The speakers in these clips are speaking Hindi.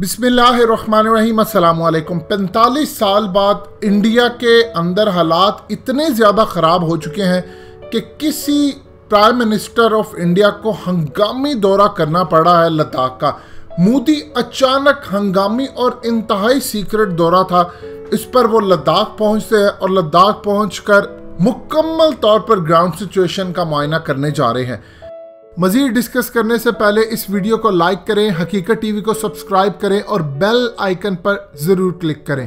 बिस्मिल्लाहिर्रहमानिर्रहीम अस्सलामुअलैकुम। 45 साल बाद इंडिया के अंदर हालात इतने ज़्यादा ख़राब हो चुके हैं कि किसी प्राइम मिनिस्टर ऑफ इंडिया को हंगामी दौरा करना पड़ा है लद्दाख का। मोदी अचानक हंगामी और इंतहाई सीक्रेट दौरा था, इस पर वो लद्दाख पहुंचते हैं और लद्दाख पहुंचकर मुकम्मल तौर पर ग्राउंड सिचुएशन का मुआयना करने जा रहे हैं। मजीद डिस्कस करने से पहले इस वीडियो को लाइक करें, हकीकत टीवी को सब्सक्राइब करें और बेल आइकन पर जरूर क्लिक करें।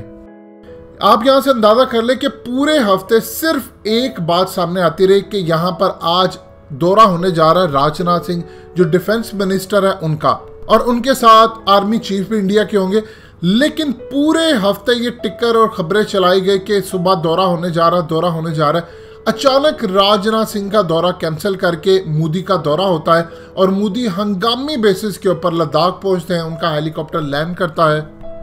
आप यहां से अंदाजा कर लें कि पूरे हफ्ते सिर्फ एक बात सामने आती रही कि यहां पर आज दौरा होने जा रहा है राजनाथ सिंह, जो डिफेंस मिनिस्टर है उनका, और उनके साथ आर्मी चीफ भी इंडिया के होंगे। लेकिन पूरे हफ्ते ये टिकर और खबरें चलाई गई कि सुबह दौरा होने जा रहा है, दौरा होने जा रहा है। अचानक राजनाथ सिंह का दौरा कैंसिल करके मोदी का दौरा होता है और मोदी हंगामी बेसिस के ऊपर लद्दाख पहुंचते हैं, उनका हेलीकॉप्टर लैंड करता है।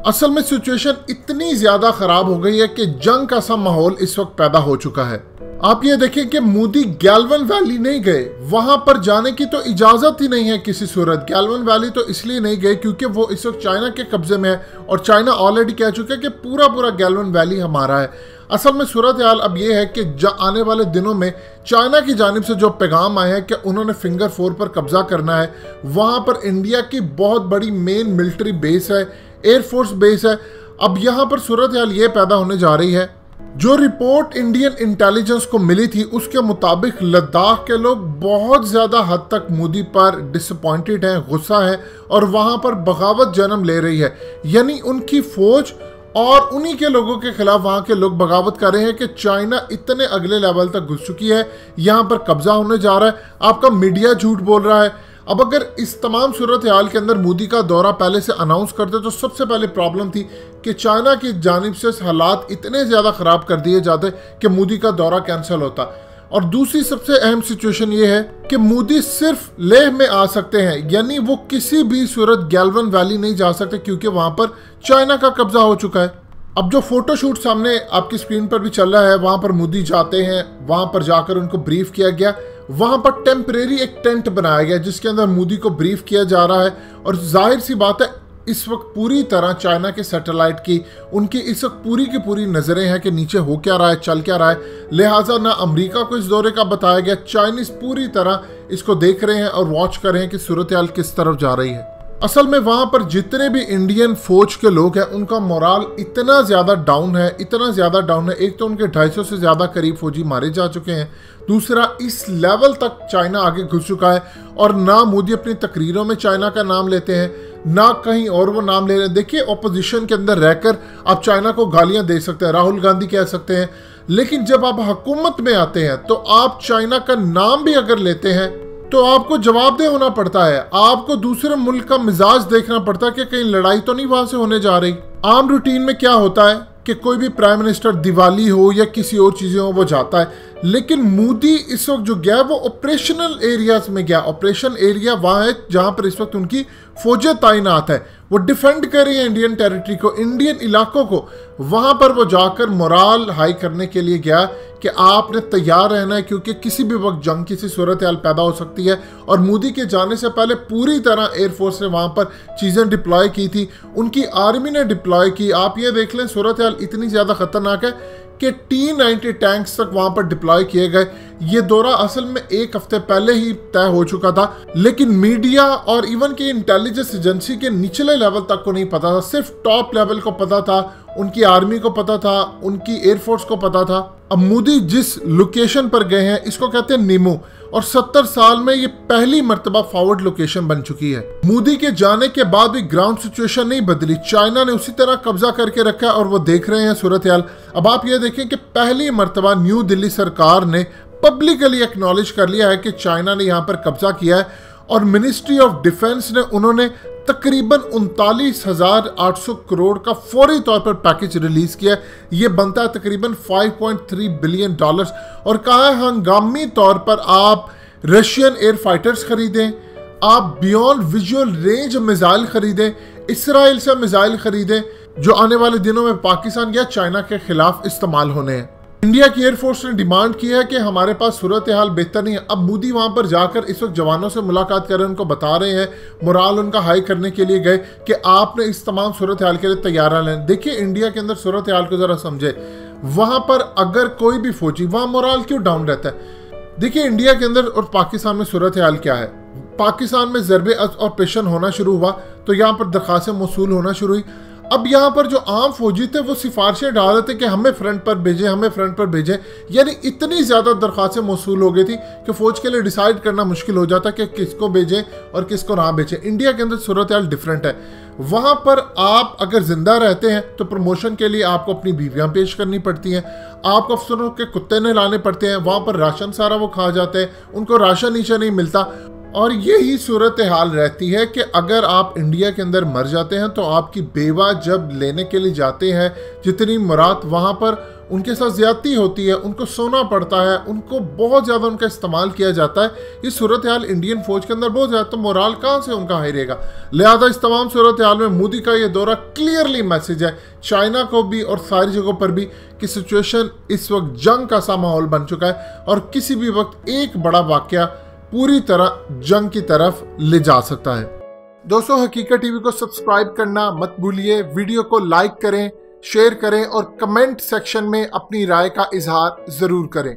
असल में सिचुएशन इतनी ज्यादा खराब हो गई है कि जंग का सा माहौल इस वक्त पैदा हो चुका है। आप ये देखें कि मोदी गैल्वन वैली नहीं गए, वहां पर जाने की तो इजाजत ही नहीं है किसी सूरत। गैल्वन वैली तो इसलिए नहीं गए क्योंकि वो इस वक्त चाइना के कब्जे में है और चाइना ऑलरेडी कह चुका है कि पूरा गैल्वन वैली हमारा है। असल में सूरत हाल अब ये है कि आने वाले दिनों में चाइना की जानिब से जो पैगाम आए हैं कि उन्होंने फिंगर 4 पर कब्जा करना है, वहां पर इंडिया की बहुत बड़ी मेन मिलिट्री बेस है, एयरफोर्स बेस है। अब यहाँ पर सूरत हाल ये पैदा होने जा रही है, जो रिपोर्ट इंडियन इंटेलिजेंस को मिली थी उसके मुताबिक लद्दाख के लोग बहुत ज़्यादा हद तक मोदी पर डिसअपॉइंटेड हैं, गुस्सा है और वहाँ पर बगावत जन्म ले रही है। यानी उनकी फौज और उन्हीं के लोगों के खिलाफ वहाँ के लोग बगावत कर रहे हैं कि चाइना इतने अगले लेवल तक घुस चुकी है, यहाँ पर कब्जा होने जा रहा है। आपका मीडिया झूठ बोल रहा है। अब अगर इस तमाम सूरत हाल के अंदर मोदी का दौरा पहले से अनाउंस करते तो सबसे पहले प्रॉब्लम थी कि चाइना की जानिब से हालात इतने ज़्यादा ख़राब कर दिए जाते कि मोदी का दौरा कैंसिल होता। और दूसरी सबसे अहम सिचुएशन ये है कि मोदी सिर्फ लेह में आ सकते हैं, यानी वो किसी भी सूरत गैल्वन वैली नहीं जा सकते क्योंकि वहाँ पर चाइना का कब्जा हो चुका है। अब जो फोटोशूट सामने आपकी स्क्रीन पर भी चल रहा है, वहाँ पर मोदी जाते हैं, वहाँ पर जाकर उनको ब्रीफ किया गया। वहाँ पर टेम्परेरी एक टेंट बनाया गया जिसके अंदर मोदी को ब्रीफ किया जा रहा है। और जाहिर सी बात है इस वक्त पूरी तरह चाइना के सैटेलाइट की, उनकी इस वक्त पूरी की पूरी नज़रें हैं कि नीचे हो क्या रहा है, चल क्या रहा है। लिहाजा ना अमेरिका को इस दौरे का बताया गया, चाइनीज पूरी तरह इसको देख रहे हैं और वॉच कर रहे हैं कि सूरत हाल किस तरफ जा रही है। असल में वहाँ पर जितने भी इंडियन फौज के लोग हैं उनका मोराल इतना ज़्यादा डाउन है, इतना ज़्यादा डाउन है। एक तो उनके 250 से ज़्यादा करीब फौजी मारे जा चुके हैं, दूसरा इस लेवल तक चाइना आगे घुस चुका है। और ना मोदी अपनी तकरीरों में चाइना का नाम लेते हैं, ना कहीं और वो नाम ले रहे हैं। देखिए, ऑपोजिशन के अंदर रहकर आप चाइना को गालियाँ दे सकते हैं, राहुल गांधी कह सकते हैं, लेकिन जब आप हुकूमत में आते हैं तो आप चाइना का नाम भी अगर लेते हैं तो आपको जवाबदेह होना पड़ता है। आपको दूसरे मुल्क का मिजाज देखना पड़ता है कि कहीं लड़ाई तो नहीं वहां से होने जा रही। आम रूटीन में क्या होता है कि कोई भी प्राइम मिनिस्टर दिवाली हो या किसी और चीजें हो वो जाता है, लेकिन मोदी इस वक्त जो गया वो ऑपरेशनल एरियाज में गया। ऑपरेशन एरिया वहां है जहां पर इस वक्त उनकी फौजें तैनात है, वो डिफेंड कर रही है इंडियन टेरिटरी को, इंडियन इलाकों को। वहां पर वो जाकर मोराल हाई करने के लिए गया कि आपने तैयार रहना है क्योंकि किसी भी वक्त जंग किसी सूरत हाल पैदा हो सकती है। और मोदी के जाने से पहले पूरी तरह एयरफोर्स ने वहां पर चीज़ें डिप्लॉय की थी, उनकी आर्मी ने डिप्लॉय की। आप ये देख लें सूरत हाल इतनी ज़्यादा खतरनाक है कि T-90 टैंक्स तक वहां पर डिप्लॉय किए गए। ये दौरा असल में एक हफ्ते पहले ही तय हो चुका था, लेकिन मीडिया और इवन की इंटेलिजेंस एजेंसी के निचले लेवल तक को नहीं पता था, सिर्फ टॉप लेवल को पता था, उनकी आर्मी को पता था, उनकी एयरफोर्स को पता था। अब मोदी जिस लोकेशन पर गए हैं इसको कहते हैं नीमू, और 70 साल में ये पहली मर्तबा फॉरवर्ड लोकेशन बन चुकी है। मोदी के जाने के बाद भी ग्राउंड सिचुएशन नहीं बदली, चाइना ने उसी तरह कब्जा करके रखा है और वो देख रहे हैं सूरत हाल। अब आप ये देखें कि पहली मर्तबा न्यू दिल्ली सरकार ने पब्लिकली एक्नॉलेज कर लिया है कि चाइना ने यहाँ पर कब्जा किया है, और मिनिस्ट्री ऑफ डिफेंस ने उन्होंने तकरीबन 39,800 करोड़ का फौरी तौर पर पैकेज रिलीज किया है। ये बनता है तकरीबन $5.3 बिलियन, और कहा है हंगामी तौर पर आप रशियन एयर फाइटर्स खरीदें, आप बियॉन्ड विजुअल रेंज मिसाइल खरीदें, इसराइल से मिसाइल खरीदें जो आने वाले दिनों में पाकिस्तान या चाइना के खिलाफ इस्तेमाल होने हैं। इंडिया की एयरफोर्स ने डिमांड की है कि हमारे पास सूरत हाल बेहतर नहीं है। अब मोदी वहां पर जाकर इस वक्त जवानों से मुलाकात कर रहे हैं, उनको बता रहे हैं, मोराल उनका हाई करने के लिए गए कि आपने इस तमाम सूरत हाल के लिए तैयारा लें। देखिए इंडिया के अंदर सूरत हाल को जरा समझे, वहां पर अगर कोई भी फौजी, वहां मोराल क्यों डाउन रहता है? देखिए इंडिया के अंदर और पाकिस्तान में सूरत हाल क्या है। पाकिस्तान में ज़रबे ऑपरेशन होना शुरू हुआ तो यहाँ पर दरखास्तें मौसूल होना शुरू हुई। अब यहाँ पर जो आम फौजी थे वो सिफारिशें डाल रहे थे कि हमें फ्रंट पर भेजें, हमें फ्रंट पर भेजें। यानी इतनी ज़्यादा दरखास्तें मौसूल हो गई थी कि फ़ौज के लिए डिसाइड करना मुश्किल हो जाता कि किसको भेजें और किसको ना भेजें। इंडिया के अंदर सूरत हाल डिफरेंट है। वहाँ पर आप अगर जिंदा रहते हैं तो प्रमोशन के लिए आपको अपनी बीवियाँ पेश करनी पड़ती हैं, आपको अफसरों के कुत्ते नहलाने पड़ते हैं, वहाँ पर राशन सारा वो खा जाते हैं, उनको राशन नीचे नहीं मिलता। और यही सूरत हाल रहती है कि अगर आप इंडिया के अंदर मर जाते हैं तो आपकी बेवा जब लेने के लिए जाते हैं, जितनी मुराद वहाँ पर उनके साथ ज्यादती होती है, उनको सोना पड़ता है, उनको बहुत ज़्यादा उनका इस्तेमाल किया जाता है। ये सूरत हाल इंडियन फौज के अंदर बहुत ज़्यादा, तो मोराल कहाँ से उनका हाई रहेगा? लिहाजा इस तमाम सूरत हाल में मोदी का ये दौरा क्लियरली मैसेज है चाइना को भी और सारी जगहों पर भी कि सिचुएशन इस वक्त जंग का सा माहौल बन चुका है और किसी भी वक्त एक बड़ा वाकया पूरी तरह जंग की तरफ ले जा सकता है। दोस्तों, हकीकत टीवी को सब्सक्राइब करना मत भूलिए, वीडियो को लाइक करें, शेयर करें और कमेंट सेक्शन में अपनी राय का इजहार जरूर करें।